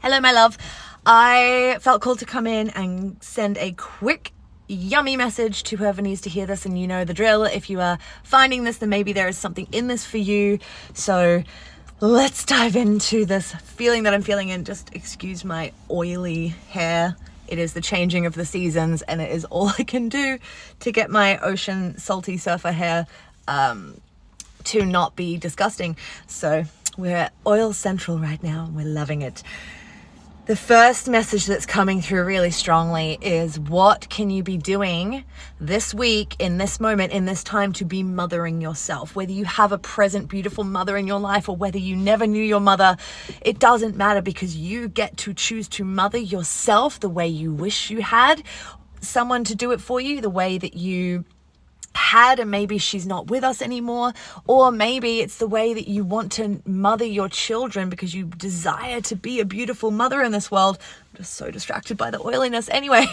Hello, my love. I felt called to come in and send a quick, yummy message to whoever needs to hear this, and you know the drill. If you are finding this, then maybe there is something in this for you. So let's dive into this feeling that I'm feeling, and just excuse my oily hair. It is the changing of the seasons, and it is all I can do to get my ocean salty surfer hair to not be disgusting. So we're at Oil Central right now, and we're loving it. The first message that's coming through really strongly is, what can you be doing this week, in this moment, in this time, to be mothering yourself? Whether you have a present, beautiful mother in your life, or whether you never knew your mother, it doesn't matter, because you get to choose to mother yourself the way you wish you had someone to do it for you, the way that you had, and maybe she's not with us anymore, or maybe it's the way that you want to mother your children because you desire to be a beautiful mother in this world. I'm just so distracted by the oiliness anyway.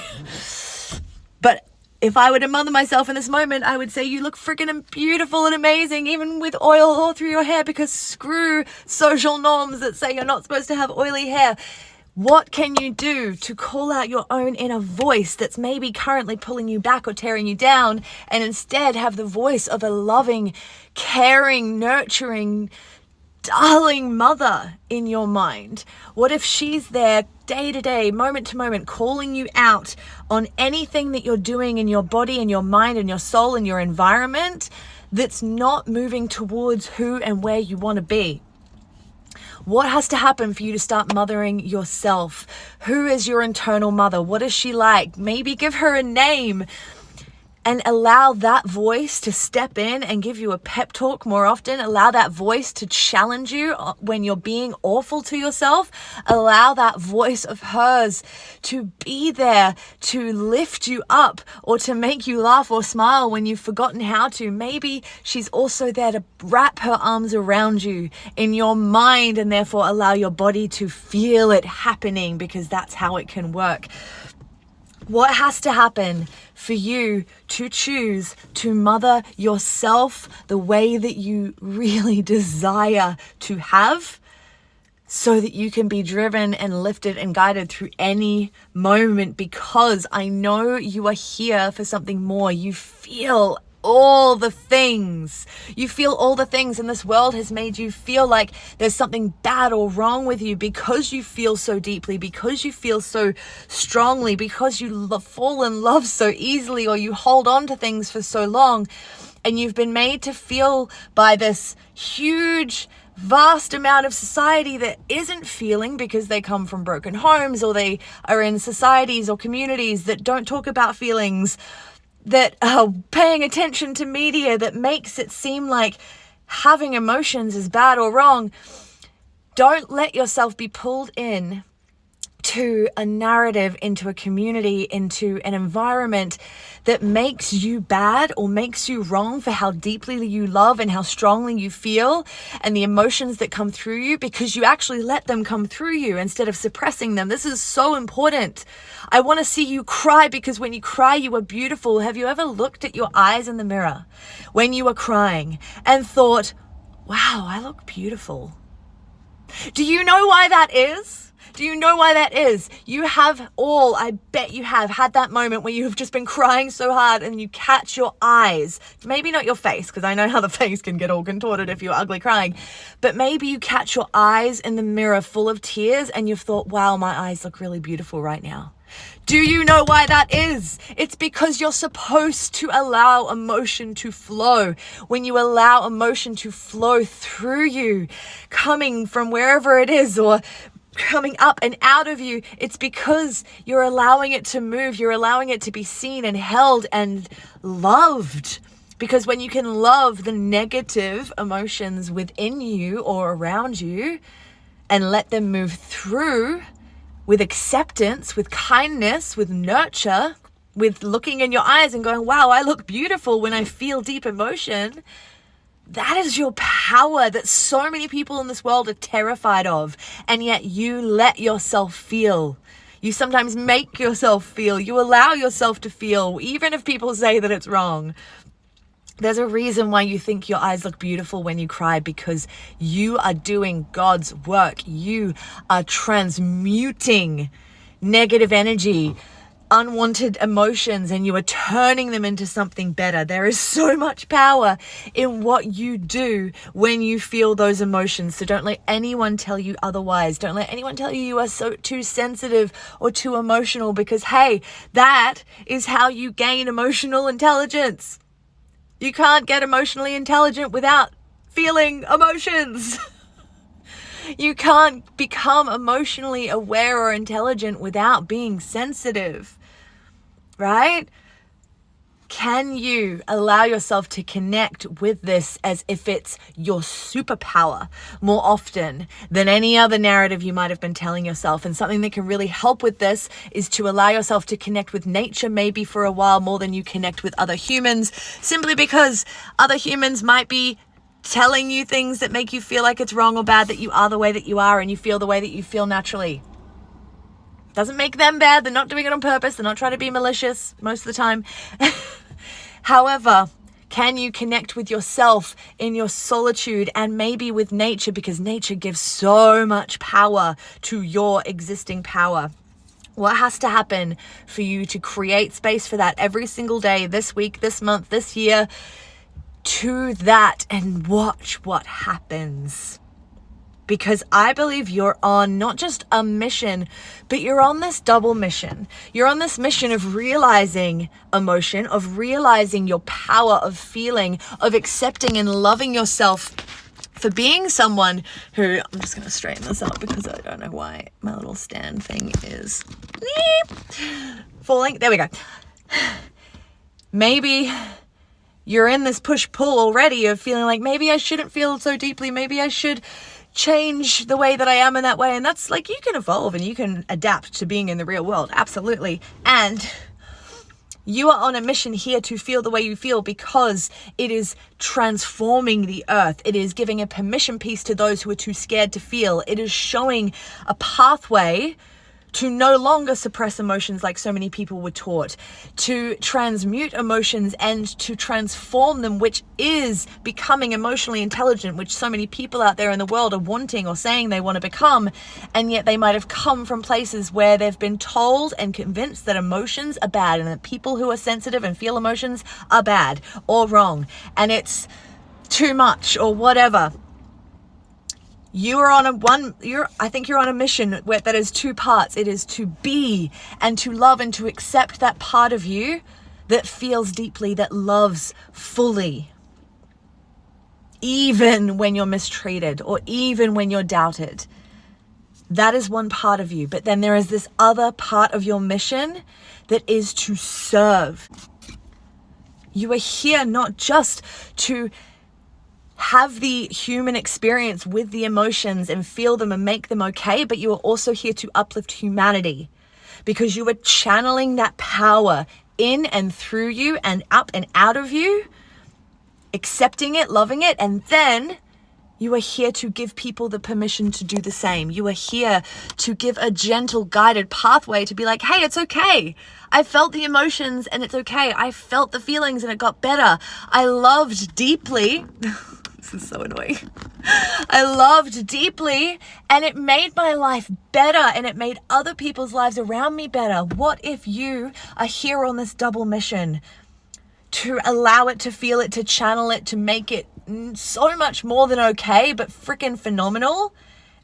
But if I were to mother myself in this moment, I would say you look freaking beautiful and amazing, even with oil all through your hair, because screw social norms that say you're not supposed to have oily hair. What can you do to call out your own inner voice that's maybe currently pulling you back or tearing you down, and instead have the voice of a loving, caring, nurturing, darling mother in your mind? What if she's there day to day, moment to moment, calling you out on anything that you're doing in your body and your mind and your soul and your environment that's not moving towards who and where you want to be? What has to happen for you to start mothering yourself? Who is your internal mother? What is she like? Maybe give her a name, and allow that voice to step in and give you a pep talk more often. Allow that voice to challenge you when you're being awful to yourself. Allow that voice of hers to be there to lift you up, or to make you laugh or smile when you've forgotten how to. Maybe she's also there to wrap her arms around you in your mind, and therefore allow your body to feel it happening, because that's how it can work. What has to happen for you to choose to mother yourself the way that you really desire to have, so that you can be driven and lifted and guided through any moment? Because I know you are here for something more. You feel all the things. You feel all the things, and this world has made you feel like there's something bad or wrong with you, because you feel so deeply, because you feel so strongly, because you fall in love so easily, or you hold on to things for so long, and you've been made to feel by this huge, vast amount of society that isn't feeling, because they come from broken homes, or they are in societies or communities that don't talk about feelings, that are paying attention to media that makes it seem like having emotions is bad or wrong. Don't let yourself be pulled in to a narrative, into a community, into an environment that makes you bad or makes you wrong for how deeply you love and how strongly you feel and the emotions that come through you, because you actually let them come through you instead of suppressing them. This is so important. I want to see you cry, because when you cry, you are beautiful. Have you ever looked at your eyes in the mirror when you are crying and thought, wow, I look beautiful? Do you know why that is? Do you know why that is? You have all, I bet you have had that moment where you have just been crying so hard and you catch your eyes, maybe not your face, because I know how the face can get all contorted if you're ugly crying, but maybe you catch your eyes in the mirror full of tears and you've thought, wow, my eyes look really beautiful right now. Do you know why that is? It's because you're supposed to allow emotion to flow. When you allow emotion to flow through you, coming from wherever it is, or coming up and out of you, it's because you're allowing it to move. You're allowing it to be seen and held and loved. Because when you can love the negative emotions within you or around you and let them move through with acceptance, with kindness, with nurture, with looking in your eyes and going, wow, I look beautiful when I feel deep emotion, that is your power that so many people in this world are terrified of, and yet you let yourself feel. You sometimes make yourself feel. You allow yourself to feel, even if people say that it's wrong. There's a reason why you think your eyes look beautiful when you cry, because you are doing God's work. You are transmuting negative energy, unwanted emotions, and you are turning them into something better. There is so much power in what you do when you feel those emotions. So don't let anyone tell you otherwise. Don't let anyone tell you are so too sensitive or too emotional, because hey, that is how you gain emotional intelligence. You can't get emotionally intelligent without feeling emotions. You can't become emotionally aware or intelligent without being sensitive, right? Can you allow yourself to connect with this as if it's your superpower more often than any other narrative you might have been telling yourself? And something that can really help with this is to allow yourself to connect with nature maybe for a while more than you connect with other humans, simply because other humans might be telling you things that make you feel like it's wrong or bad that you are the way that you are and you feel the way that you feel naturally. Doesn't make them bad. They're not doing it on purpose. They're not trying to be malicious most of the time. However, can you connect with yourself in your solitude and maybe with nature, because nature gives so much power to your existing power? What has to happen for you to create space for that every single day, this week, this month, this year, to that, and watch what happens? Because I believe you're on not just a mission, but you're on this double mission. You're on this mission of realizing emotion, of realizing your power, of feeling, of accepting and loving yourself for being someone who, I'm just going to straighten this up because I don't know why my little stand thing is falling. There we go. Maybe you're in this push-pull already of feeling like maybe I shouldn't feel so deeply. Maybe I should change the way that I am in that way. And that's like, you can evolve and you can adapt to being in the real world. Absolutely. And you are on a mission here to feel the way you feel, because it is transforming the earth. It is giving a permission piece to those who are too scared to feel. It is showing a pathway to no longer suppress emotions like so many people were taught, to transmute emotions and to transform them, which is becoming emotionally intelligent, which so many people out there in the world are wanting or saying they want to become. And yet they might have come from places where they've been told and convinced that emotions are bad and that people who are sensitive and feel emotions are bad or wrong and it's too much or whatever. I think you're on a mission that is two parts. It is to be and to love and to accept that part of you that feels deeply, that loves fully, even when you're mistreated or even when you're doubted. That is one part of you. But then there is this other part of your mission that is to serve. You are here not just to have the human experience with the emotions and feel them and make them okay, but you are also here to uplift humanity, because you are channeling that power in and through you and up and out of you, accepting it, loving it, and then you are here to give people the permission to do the same. You are here to give a gentle, guided pathway to be like, hey, it's okay. I felt the emotions and it's okay. I felt the feelings and it got better. I loved deeply. This is so annoying. I loved deeply and it made my life better and it made other people's lives around me better. What if you are here on this double mission to allow it, to feel it, to channel it, to make it so much more than okay, but freaking phenomenal?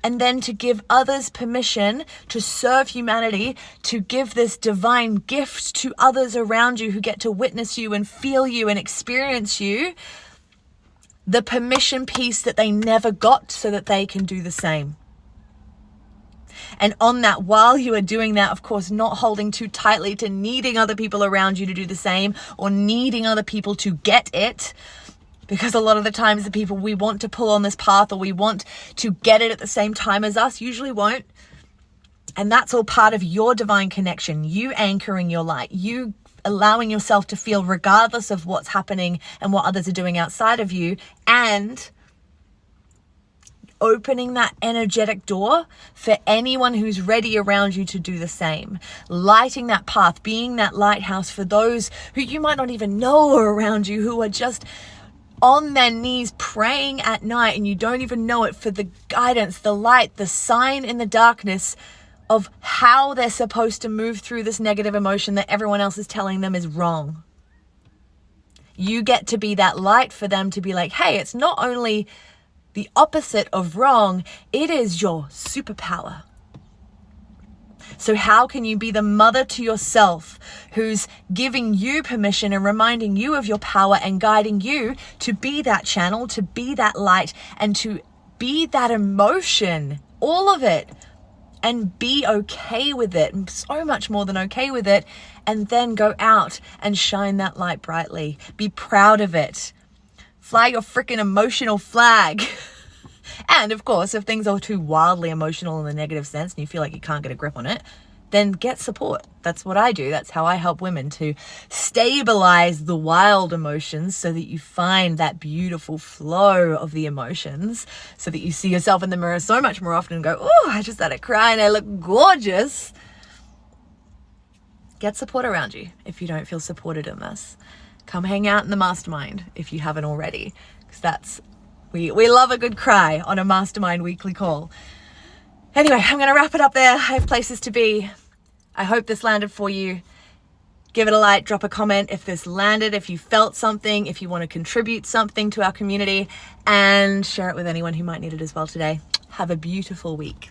And then to give others permission to serve humanity, to give this divine gift to others around you who get to witness you and feel you and experience you, the permission piece that they never got so that they can do the same. And on that, while you are doing that, of course, not holding too tightly to needing other people around you to do the same or needing other people to get it. Because a lot of the times the people we want to pull on this path or we want to get it at the same time as us usually won't. And that's all part of your divine connection, you anchoring your light, you allowing yourself to feel regardless of what's happening and what others are doing outside of you, and opening that energetic door for anyone who's ready around you to do the same. Lighting that path, being that lighthouse for those who you might not even know are around you, who are just on their knees praying at night and you don't even know it, for the guidance, the light, the sign in the darkness of how they're supposed to move through this negative emotion that everyone else is telling them is wrong. You get to be that light for them to be like, hey, it's not only the opposite of wrong, it is your superpower. So how can you be the mother to yourself who's giving you permission and reminding you of your power and guiding you to be that channel, to be that light, and to be that emotion, all of it, and be okay with it, so much more than okay with it, and then go out and shine that light brightly. Be proud of it. Fly your freaking emotional flag. And of course, if things are too wildly emotional in the negative sense and you feel like you can't get a grip on it, then get support. That's what I do. That's how I help women to stabilize the wild emotions so that you find that beautiful flow of the emotions, so that you see yourself in the mirror so much more often and go, oh, I just had a cry and I look gorgeous. Get support around you if you don't feel supported in this. Come hang out in the mastermind if you haven't already, because we love a good cry on a mastermind weekly call. Anyway, I'm going to wrap it up there. I have places to be. I hope this landed for you. Give it a like, drop a comment if this landed, if you felt something, if you want to contribute something to our community, and share it with anyone who might need it as well today. Have a beautiful week.